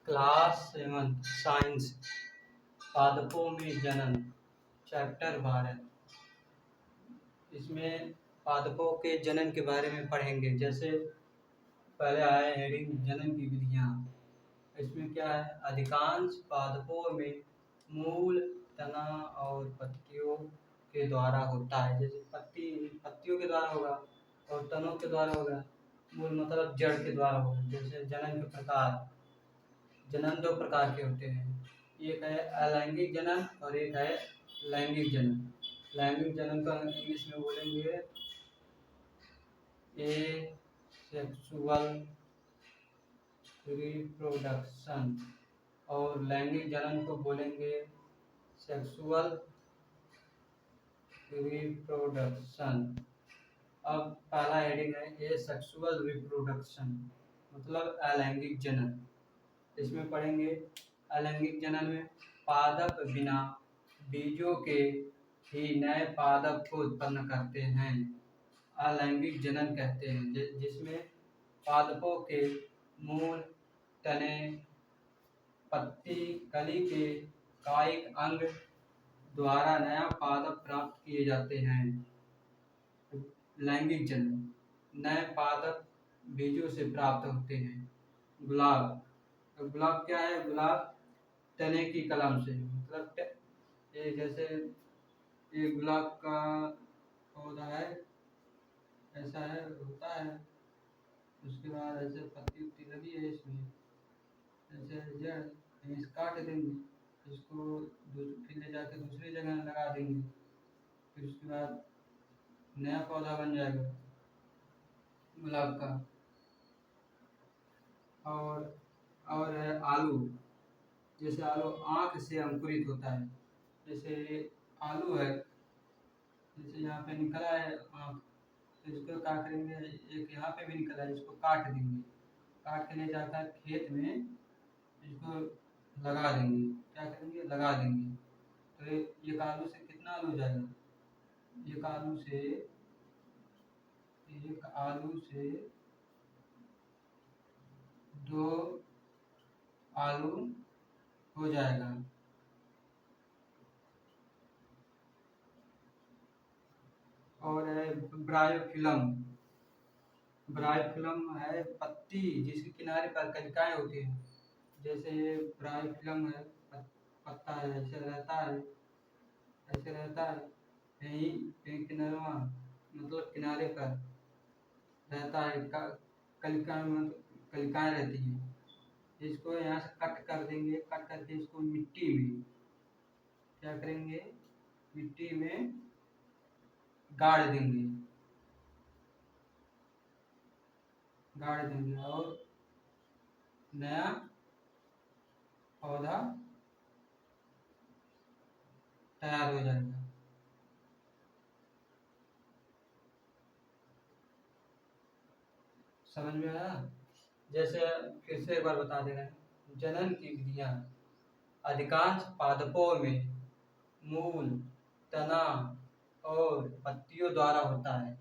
Class 7 science पादपों में जनन चैप्टर 12। इसमें पादपों के जनन के बारे में पढ़ेंगे। जैसे पहले आए हेडिंग जनन की विधियाँ। इसमें क्या है, अधिकांश पादपों में मूल, तना और पत्तियों के द्वारा होता है। जैसे पत्तियों के द्वारा होगा और तनों के द्वारा होगा। मूल मतलब जड़ के द्वारा होगा। जैसे जनन के प्रकार, जनन 2 प्रकार के होते हैं, एक है अलैंगिक जनन और एक है लैंगिक जनन। लैंगिक जनन को इंग्लिश में बोलेंगे एसेक्सुअल रिप्रोडक्शन और लैंगिक जनन को बोलेंगे सेक्सुअल रिप्रोडक्शन। अब पहला हेडिंग है एसेक्सुअल रिप्रोडक्शन मतलब अलैंगिक जनन। इसमें पढ़ेंगे अलैंगिक जनन में पादप बिना बीजों के ही नए पादप को उत्पन्न करते हैं, अलैंगिक जनन कहते हैं। जिसमें पादपों के मूल, तने, पत्ती, कली के कायिक अंग द्वारा नया पादप प्राप्त किए जाते हैं। लैंगिक जनन, नए पादप बीजों से प्राप्त होते हैं। गुलाब, गुलाब क्या है, गुलाब तने की कलम से, मतलब ये जैसे ये गुलाब का पौधा है, ऐसा है, होता है। उसके बाद ऐसे पत्ती उत्ती लगी है इसमें, ऐसे जड़, इस काट देंगे, इसको फिर ले जाकर दूसरी जगह लगा देंगे, फिर उसके बाद नया पौधा बन जाएगा गुलाब का। और है आलू। जैसे आलू आँख से अंकुरित होता है। जैसे आलू है, जैसे यहाँ पे निकला है आँख, तो इसको क्या करेंगे, एक यहाँ पे भी निकला है, इसको काट देंगे, काट के ले जाकर खेत में इसको लगा देंगे। क्या करेंगे, लगा देंगे। तो एक आलू से कितना आलू हो जाएगा, एक आलू से 2 आलू हो जाएगा। और है ब्रायोफिलम। ब्रायोफिलम है पत्ती जिसके किनारे पर कलिकाएं होती हैं। जैसे ये ब्रायोफिलम है, पत्ता है, ऐसे रहता है, ऐसे रहता है, यहीं कहीं किनारा मतलब किनारे पर रहता है। कलिकाएं रहती हैं। इसको यहाँ से कट कर देंगे, कट करके इसको मिट्टी में क्या करेंगे, मिट्टी में गाड़ देंगे, गाड़ देंगे और नया पौधा तैयार हो जाएगा। समझ में आया। जैसे फिर से एक बार बता दे रहे हैं, जनन की विधियाँ। अधिकांश पादपों में मूल, तना और पत्तियों द्वारा होता है।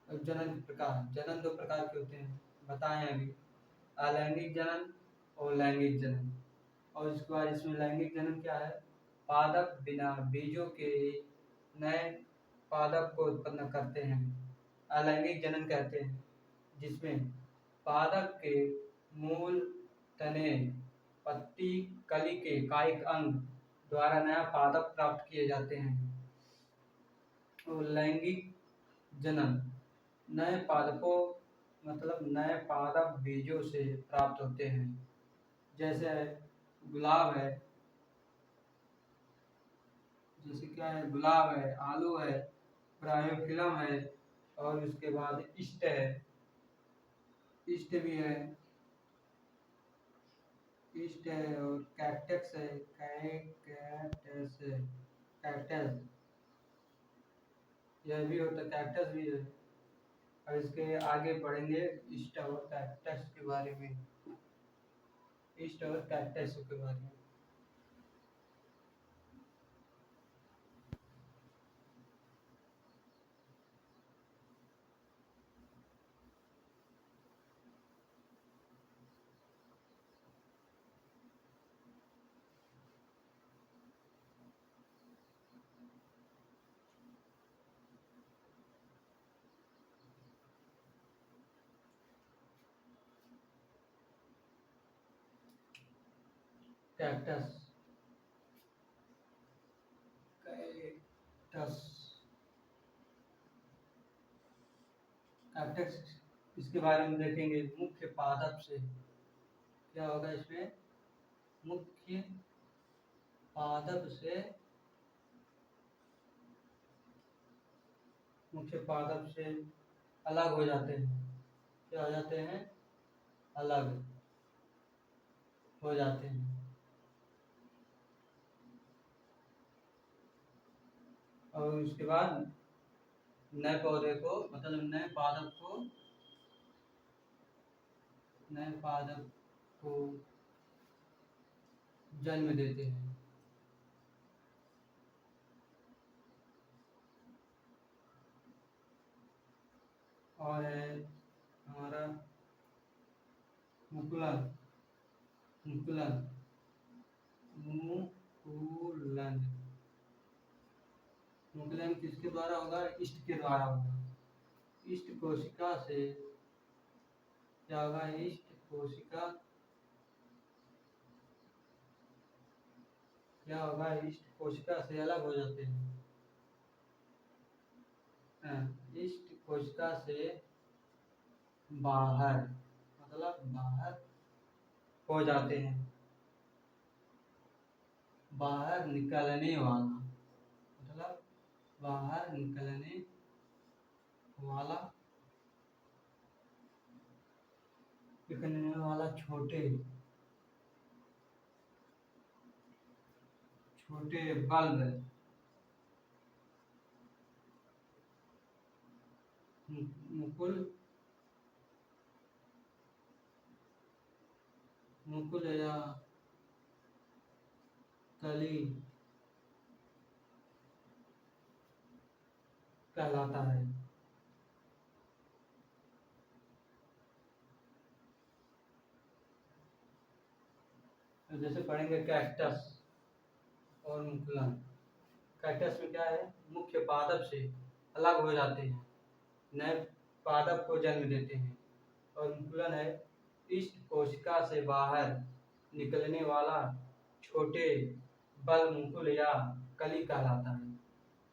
अब जनन के प्रकार, जनन 2 प्रकार के होते हैं, बताएं अभी, अलैंगिक जनन और लैंगिक जनन। और इसके बाद इसमें लैंगिक जनन क्या है, पादप बिना बीजों के नए पादप को उत्पन्न करते हैं, अलैंगिक जनन कहते हैं। जिसमें पादप के मूल, तने, पत्ती, कली के कायिक अंग द्वारा नया पादप प्राप्त किए जाते हैं। और लैंगिक जनन, नए पादपों मतलब नए पादप बीजों से प्राप्त होते हैं। जैसे गुलाब है, जैसे क्या है, गुलाब है, आलू है, ब्रायोफिलम है, और उसके बाद इष्ट है, इष्ट भी है, इष्ट है, और कैक्टस है, कैक्टस है, कैक्टस यह भी होता है, कैक्टस भी है। और इसके आगे पढ़ेंगे इष्ट और कैक्टस के बारे में, इष्ट और कैक्टस के बारे में। कैक्टस, कैक्टस, कैक्टस, इसके बारे में देखेंगे। मुख्य पादप से क्या होगा इसमें, मुख्य पादप से, मुख्य पादप से अलग हो जाते हैं। क्या हो जाते हैं, अलग हो जाते हैं। और उसके बाद नए पौधे को, मतलब नए पादप को जन्म देते हैं। और है हमारा मुकुलन, मुकुलन, मुकुलन, मुकुलन किसके द्वारा होगा, इष्ट के द्वारा होगा। इष्ट कोशिका से क्या होगा, इष्ट कोशिका क्या होगा, इष्ट कोशिका से अलग हो जाते हैं। इष्ट कोशिका से बाहर, मतलब बाहर हो जाते हैं। बाहर निकलने वाला, मतलब बाहर निकलने वाला, निकलने वाला छोटे छोटे बल्ब, मुकुल, मुकुल या कली कहलाता है। तो जैसे पढ़ेंगे कैक्टस और मुकुलन। कैक्टस में क्या है, मुख्य पादप से अलग हो जाते हैं, नए पादप को जन्म देते हैं। और मुकुलन है इष्ट कोशिका से बाहर निकलने वाला छोटे बल मुकुल या कली कहलाता है।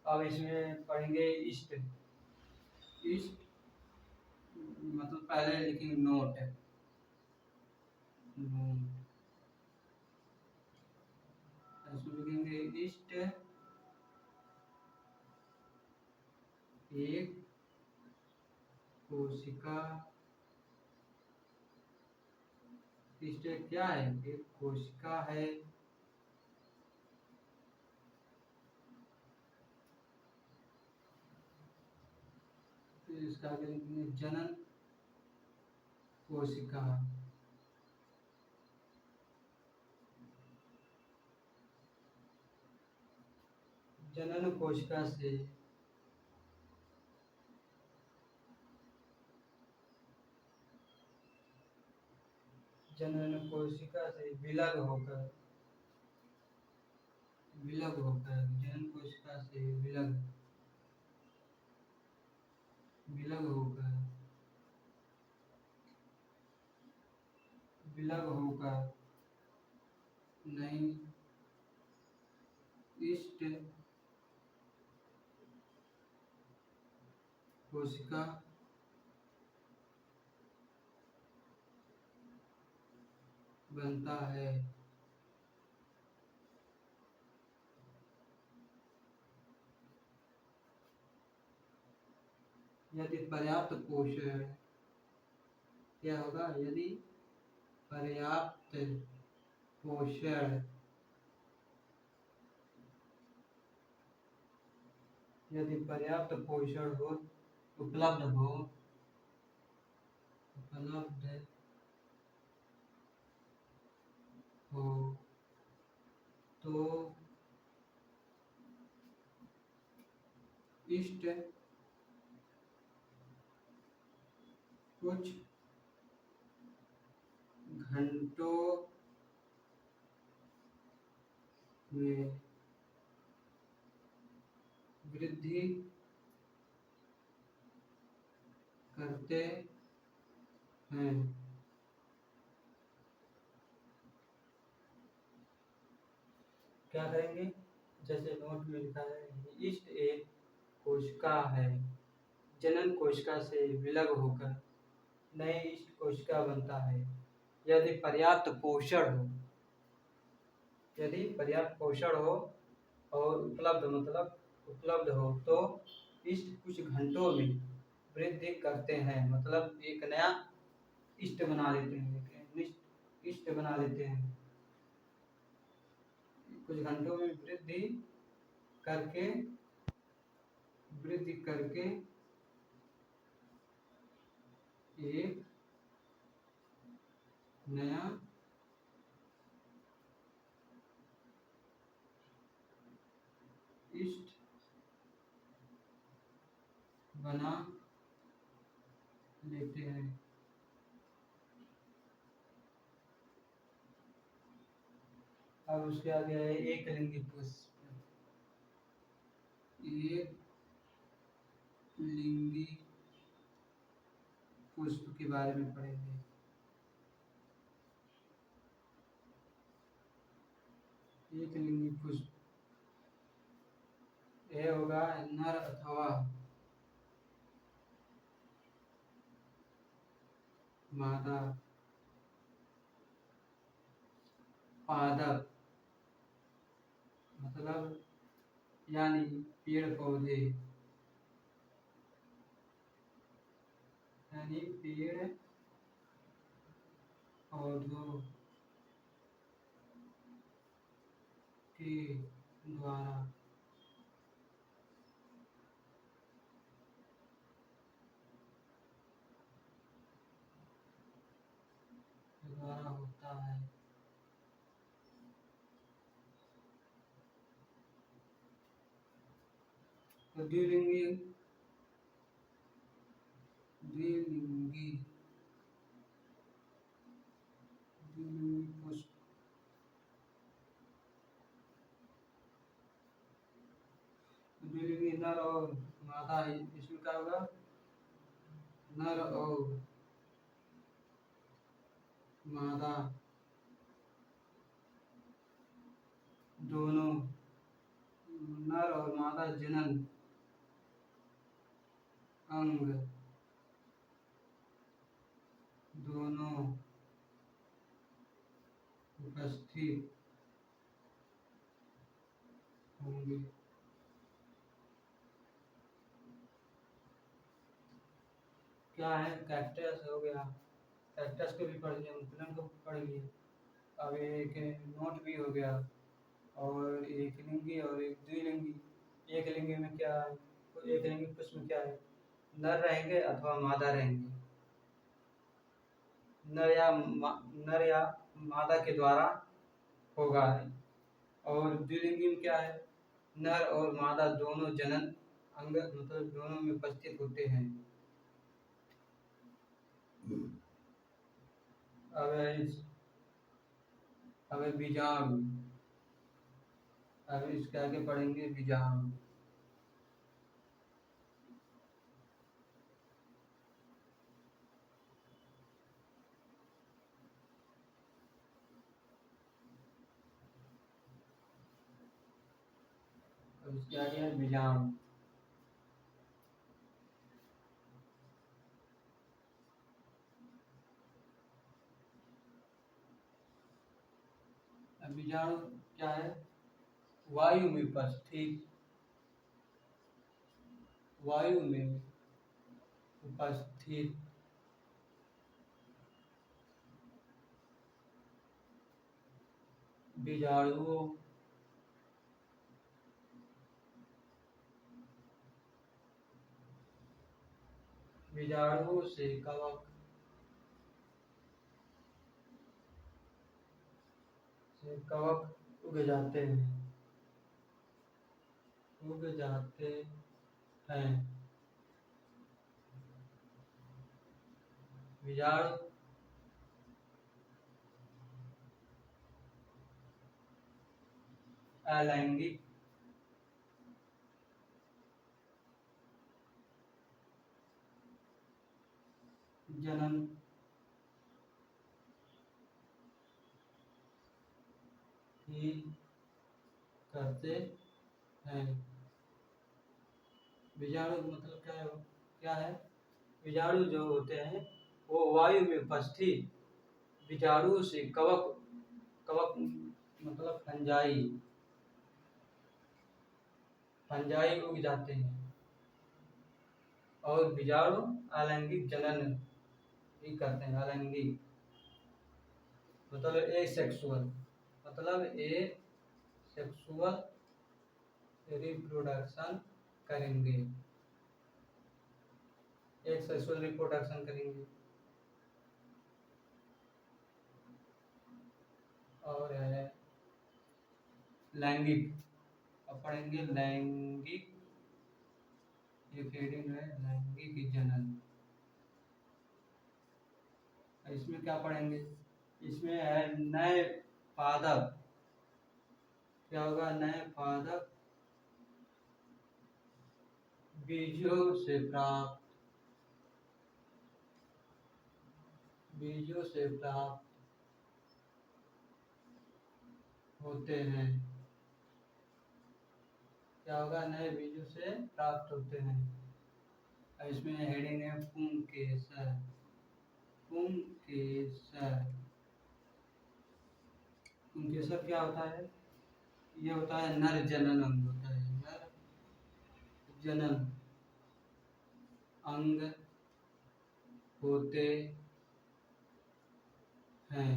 अब इसमें पढ़ेंगे इष्ट। इष्ट मतलब पहले लिखेंगे नोट, नोट, इसमें लिखेंगे इष्ट एक कोशिका, इष्ट क्या है, एक कोशिका है इसका आगे लिखेंगे जनन कोशिका, जनन कोशिका से जनन कोशिका से विलग होकर, विलग होकर, जनन कोशिका से विलग, विलग होकर, विलग होकर नई इष्ट कोशिका बनता है। यदि पर्याप्त पोषण, क्या होगा, यदि पर्याप्त पोषण, यदि पर्याप्त पोषण हो, उपलब्ध हो, उपलब्ध हो तो इष्ट कुछ घंटों में वृद्धि करते हैं। क्या करेंगे, जैसे नोट में लिखा है, ईस्ट एक कोशिका है, जनन कोशिका से विलग होकर नए ईस्ट कोशिका बनता है। यदि पर्याप्त पोषण हो, यदि पर्याप्त पोषण हो और उपलब्ध हो तो ईस्ट कुछ घंटों में वृद्धि करते हैं, मतलब एक नया ईस्ट बना लेते हैं, ईस्ट बना लेते हैं, कुछ घंटों में करके वृद्धि करके एक नया ईस्ट बना लेते हैं। अब उसके आगे है एक लिंगी पुष्प, एक लिंगी पुष्प के बारे में पढ़ेंगे। एक लिंगी पुष्प यह होगा नर अथवा मादा पादप, मतलब यानी पेड़ पौधे, यानी पेड़ पौधों के द्वारा होता है। तो द्विलिंगी द्विलिंगी द्विलिंगी पुष्प, द्विलिंगी नर और मादा, इसमें क्या होगा, नर और मादा दोनों, नर और मादा जनन अंग दोनों उपस्थित होंगे। क्या है, कैक्टस हो गया, कैक्टस को भी पढ़ लिया, मुकुलन को भी पढ़ लिए, अब एक नोट भी हो गया, और एक लिंगी और एक द्विलिंगी। एक लिंगी में क्या है, तो एक लिंगी पुष्प में क्या है, नर रहेंगे अथवा मादा रहेंगे, नर या मादा के द्वारा होगा। और द्विलिंगी में क्या है, नर और मादा दोनों जनन अंग, मतलब दोनों में उपस्थित होते हैं। अब बीजाणु, अब इसके आगे पढ़ेंगे बीजाणु। अब इसके आगे है बीजाणु। बीजाणु क्या है, वायु में उपस्थित, वायु में उपस्थित बीजाणुओं बीजाणुओं से कवक उग जाते हैं, उग जाते हैं। बीजाणु अलैंगिक जनन की करते हैं। बीजाणु मतलब क्या है? बीजाणु जो होते हैं वो वायु में उपस्थित बीजाणु से कवक कवक मतलब फंजाई उग जाते हैं और बीजाणु अलैंगिक जनन भी करते हैं। अलैंगिक मतलब एसेक्सुअल, मतलब एसेक्सुअल रिप्रोडक्शन करेंगे, एक सेक्सुअल रिप्रोडक्शन करेंगे। और है लैंगिक, अब पढ़ेंगे लैंगिक, ये हेडिंग है लैंगिक जनन। इसमें क्या पढ़ेंगे? इसमें है नए पादप, क्या होगा? नए पादप बीजों से प्राप्त होते हैं। क्या होगा? नए बीजों से प्राप्त होते हैं। इसमें हेडिंग है पुंकेसर। पुंकेसर, पुंकेसर क्या होता है? ये होता है नर जनन अंग, होता है नर जनन अंग होते हैं।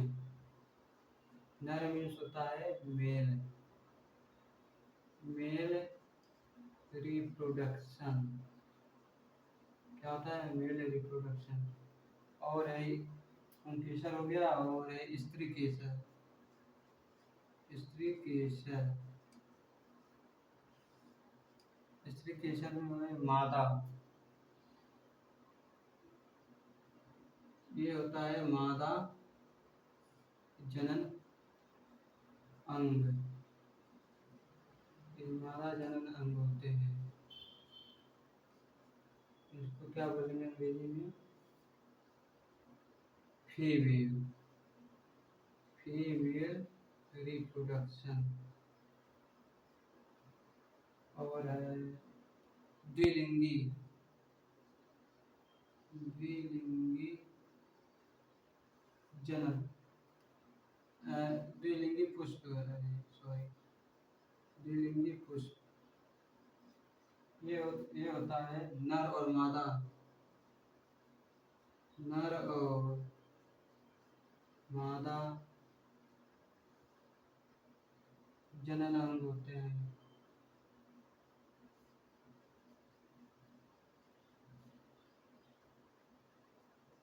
नर मीन्स होता है मेल, मेल रिप्रोडक्शन। क्या होता है? Male reproduction. और है पुंकेसर हो गया, और है स्त्री केसर। स्त्री केसर, स्त्री केसर में है मादा, ये होता है मादा जनन अंग, ये मादा जनन अंग होते हैं। इसको क्या बोलेंगे अंग्रेजी में? Female, female reproduction. और है द्विलिंगी, द्विलिंगी जनन, द्विलिंगी पुष्प, सॉरी द्विलिंगी पुष्प। ये होता है नर और मादा, नर और मादा जनन अंग होते हैं।